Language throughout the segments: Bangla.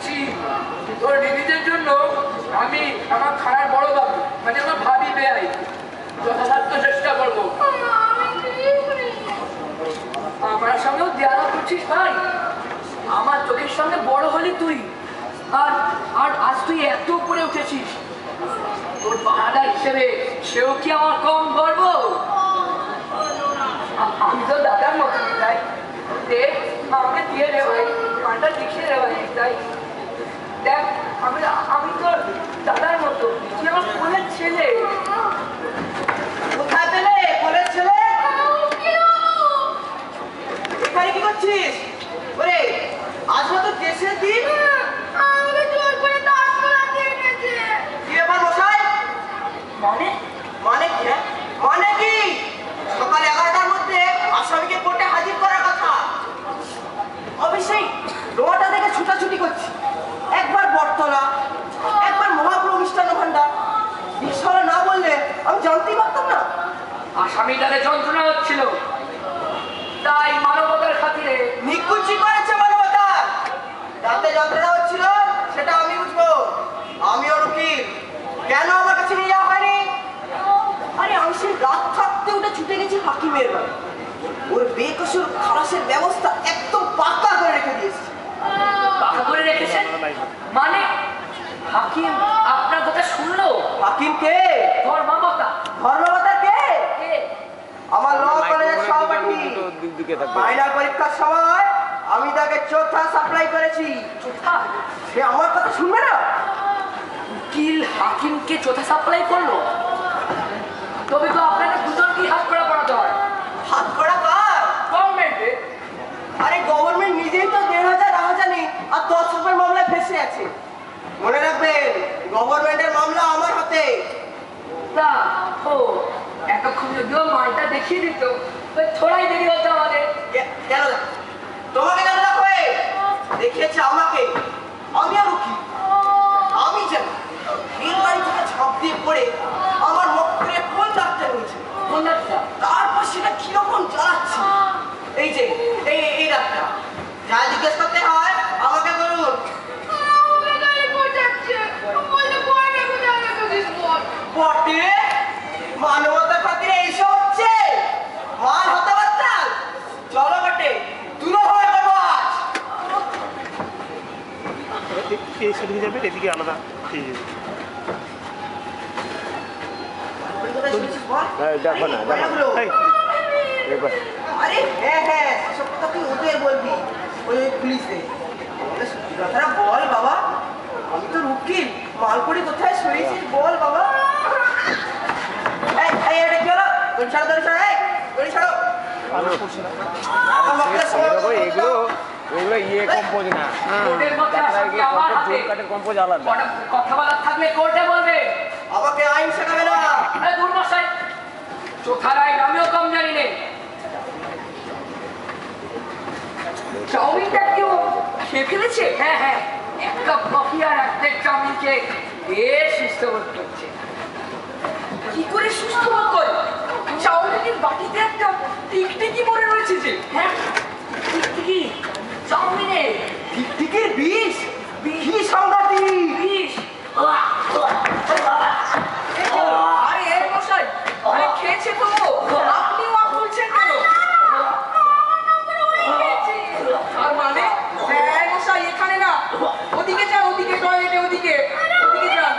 বুঝছি তোর দিদিদের জন্য আমি আমার খানার বড় বাবু মানে আমার ভাবি বেয়াই যথাসাধ্য চেষ্টা করবো। আমার সঙ্গেও দেয়ালা করছিস ভাই, আমার চোখের সঙ্গে বড় হলি তুই, আর আর আজ তুই এত উপরে উঠেছিস, তোর পাহাড়া হিসেবে সেও কি আমার কম গর্ব? আমি তো দাদার মতো তাই দেখ আমাকে দিয়ে রে ভাই, পানটা লিখে রে ভাই তাই দেখ আমি আমি তোর দাদার মতো, তুই আমার কোলের ছেলে। কোথায় পেলে কোলের ছেলে? এখানে কি করছিস? ওরে আজ তো দেশের দিন, কি ব্যাপার মশাই? মানে মানে কি? মানে কি? সকাল 11টার মধ্যে আসামিকে কোর্টে হাজির করার কথা। অবশ্যই রোয়াটা দেখে ছুটাছুটি করছি, একবার বটতলা একবার মহাপ্রভু মিষ্টান্ন ভান্ডার, বিশ্বরা না বললে আমি জানতেই পারতাম না। আসামি তাদের যন্ত্রণা হচ্ছিল, তাই মানবতার খাতিরে নিকুচি করেছে মানবতার। যাতে যন্ত্রণা হচ্ছিল সেটা আমি বুঝবো, আমিও উকিল। কেন আমার কাছে নিয়ে যাওয়া হয়নি? আরে আমি সেই রাত থাকতে উঠে ছুটে গেছি হাকিমের বাড়ি, ওর বেকসুর খালাসের ব্যবস্থা একদম পাক্কা করে রেখে দিয়েছে। পাকা করে রেখেছেন মানে? হাকিম আপনার কথা শুনলো? হাকিম কে? ধর্মাবতা। ধর্মবতা কে? কে? আমার ল কলেজের সহপাঠী। ফাইনাল পরীক্ষার সময় আমি তাকে চোথা সাপ্লাই করেছি। চোথা? সে আমার কথা শুনবে না? উকিল হাকিমকে চোথা সাপ্লাই করলো? তবে তো আপনাকে দুজনকেই হাত করা পড়াতে হয়। হাত করা কার? গভর্নমেন্টে। আরে গভর্নমেন্ট নিজেই তো 1,500 রাহাজানি আর 10 রুপির মামলায় ফেসে আছে। মনে রাখবেন গভর্নমেন্টের মামলা আমার হাতে। তা ও এতক্ষণ যদিও মালটা দেখিয়ে দিত থোড়াই দেরি হতো আমাদের। কেন তোমাকে কেন দেখবে? দেখিয়েছে আমাকে, আমি আর কি? আমি যেন রেল গাড়ি থেকে ঝাঁপ দিয়ে পড়ে আমার মক্করে কোন ডাক্তার হয়েছে, কোন ডাক্তার? তারপর সেটা কিরকম চালাচ্ছি। এই যে এই ডাক্তার, যা জিজ্ঞেস করতে হয় আমাকে বলুন। বটে মানবতার খাতিরে এইসব হচ্ছে? মান হতে পারতাম। চলো বটে তুলো হয়ে যাবো আজ। সেদিকে যাবে, এদিকে আলাদা ঠিক আছে। দেখো না আরে হ্যাঁ হ্যাঁ সব কথা তুই ওদের বলবি, ওই পুলিশে সত্যি কথাটা বল বাবা। আমি তো উকিল, মালপুরি কোথায় সরিয়েছিস বল বাবা। এটা কি হলো? দড়ি ছাড়ো। এগুলো ইয়ে কম্পোজ না, কম্পোজ আলাদা। কথা বলার থাকলে কোর্টে বলবে, আমাকে আইন শেখাবে না। আরে দূর মশাই, চোখার আইন আমিও কম জানি নে। চাউমিনটা কেউ খেয়ে ফেলেছে? হ্যাঁ হ্যাঁ, এক কাপ কফি আর এক প্লেট চাউমিন খেয়ে বেশ সুস্থ বোধ করছে। কি করে সুস্থ বোধ করে? চাউমিনের বাটিতে একটা টিকটিকি মরে রয়েছে যে। হ্যাঁ টিকটিকি চাউমিনে। টিকটিকির বিষ? কি সাংঘাতিক বিষ! আরে এই মশাই, আরে খেয়েছে তো, আপনিও আপ বলছেন কেন? আর মানে এই মশাই এখানে না, ওদিকে যান, ওদিকে টয়লেটে, ওদিকে যান।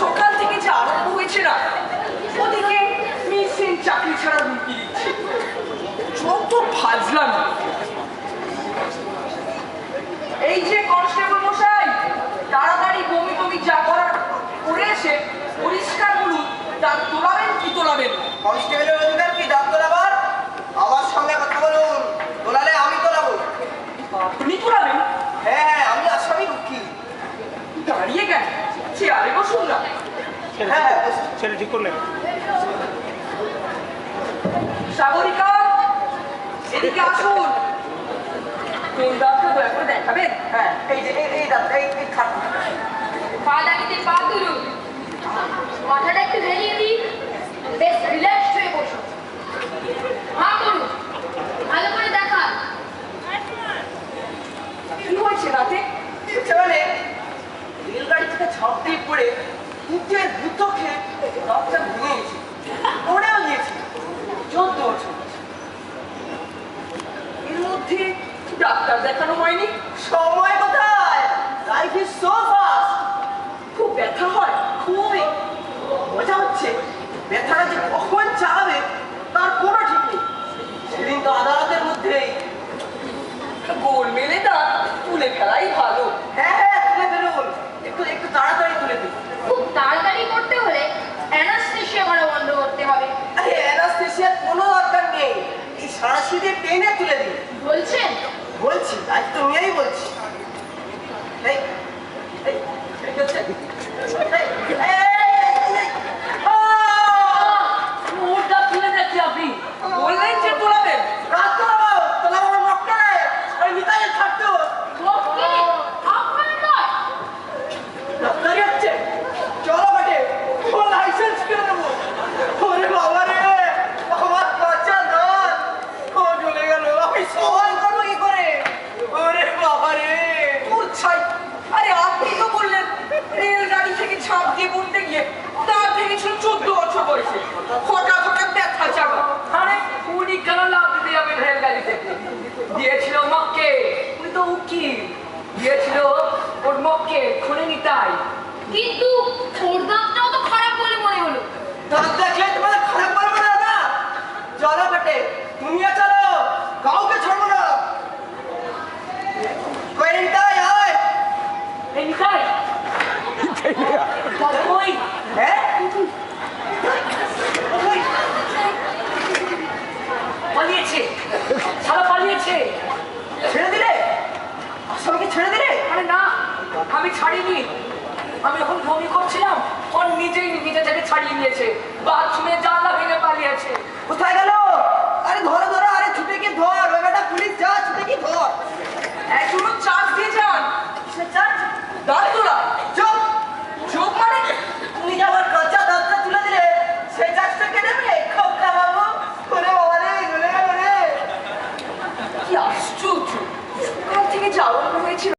সকাল থেকে যে আরম্ভ হয়েছে না, ওদিকে মিসিং চাকরি ছাড়া হুমকি দিচ্ছে, যত ফাজলাম। এই যে কনস্টেবল মশাই, তাড়াতাড়ি বমি টমি যা করার করে এসে পরিষ্কার করুন, দাঁত তোলাবেন কি তোলাবেন? কনস্টেবলের অধিকার কি দাঁত তোলাবার? আমার সঙ্গে কথা বলুন, তোলালে আমি তোলাবো। আপনি তোলাবেন? হ্যাঁ হ্যাঁ, আমি আসামি উকিল। দাঁড়িয়ে কেন, চেয়ারে বসুন না। হ্যাঁ ছেলে ঠিক করলেন? সাগরিকা এদিকে আসুন। কোন ডাক্তার দয়া করে দেখাবেন? হ্যাঁ এই যে এই দাঁতটা এই খাট পা দাঁড়িয়ে পা তুলুন, মাথাটা একটু ভেলিয়ে দিন, বেশ রিল্যাক্স হয়ে বসুন, হা করুন, ভালো করে দেখান। কি হয়েছে দাঁতে? মানে রেলগাড়ি থেকে ঝাঁপ দিয়ে পড়ে উঠে দ্রুত খেয়ে দাঁতটা ভেঙে গেছে, পড়েও গিয়েছে 14 বছর। এর মধ্যে ডাক্তার দেখানো হয়নি? সময় কোথায়? Life is so fast. খুব ব্যথা হয়? খুবই মজা হচ্ছে, ব্যথাটা যে কখন চালাবে তার কোনো ঠিক নেই। সেদিন তো আদালতের মধ্যেই গোল মেলে দাঁত তুলে ফেলাই ভালো। হ্যাঁ হ্যাঁ তুলে ফেলুন, একটু একটু তাড়াতাড়ি তুলে ফেলুন। খুব তাড়াতাড়ি করতে হলে অ্যানাস্থেশিয়া করা বন্ধ করতে হবে। আরে অ্যানাস্থেশিয়ার কোনো দরকার নেই, এই সাঁড়াশি দিয়ে টেনে তুলে দিন। বলছেন? বলছি, দায়িত্ব নিয়েই বলছি। এই, এই, এই হচ্ছে। এই, এই, আহ! ওর দাঁত তুলে যাচ্ছি আপনি বললেন যে তোলাবেন। রাত তোলাবো, তোলাবো আমার মক্কেলে, ওই নিতাইয়ের ছাড়তো। ওকে, আপনার নয়। ডাক্তারি হচ্ছে, চলো বাটে, ও লাইসেন্স কিনে নেবো। ওরে বাবা রে, আমার কাঁচা দাঁত, ও চলে গেল, আমি সওয়াল করবো কি করে? ওরে বাবা রে। তোর ছাই। আরে আপনি তো বললেন রেলগাড়ি থেকে ছাপ দিয়ে পড়তে গিয়ে দাঁত ভেঙেছিল 14 বছর বয়সে। হঠাৎ হঠাৎ ব্যথা চাপা। আরে উনি কেন লাভ দিতে যাবেন রেলগাড়ি থেকে? দিয়েছিল মক্কে, উনি তো উকিল। দিয়েছিল ওর মক্কে খুনে নিতাই। কিন্তু ওর দাঁতটাও তো খারাপ বলে মনে হলো। দাঁত দেখলে তোমাদের খারাপ পারবে না না? চলো বাটে, তুমিও চলো, কাউকে ছাড়বো না। কই নিতাই আয়। এই নিতাই ওই হ্যাঁ? ওই, পালিয়েছে, সারা পালিয়েছে। ছেড়ে দিলে? আসামিকে ছেড়ে দিলে? আরে না, আমি ছাড়িনি। আমি যখন বমি করছিলাম ওর নিজে থেকে ছাড়িয়ে নিয়েছে। বাথরুমে যা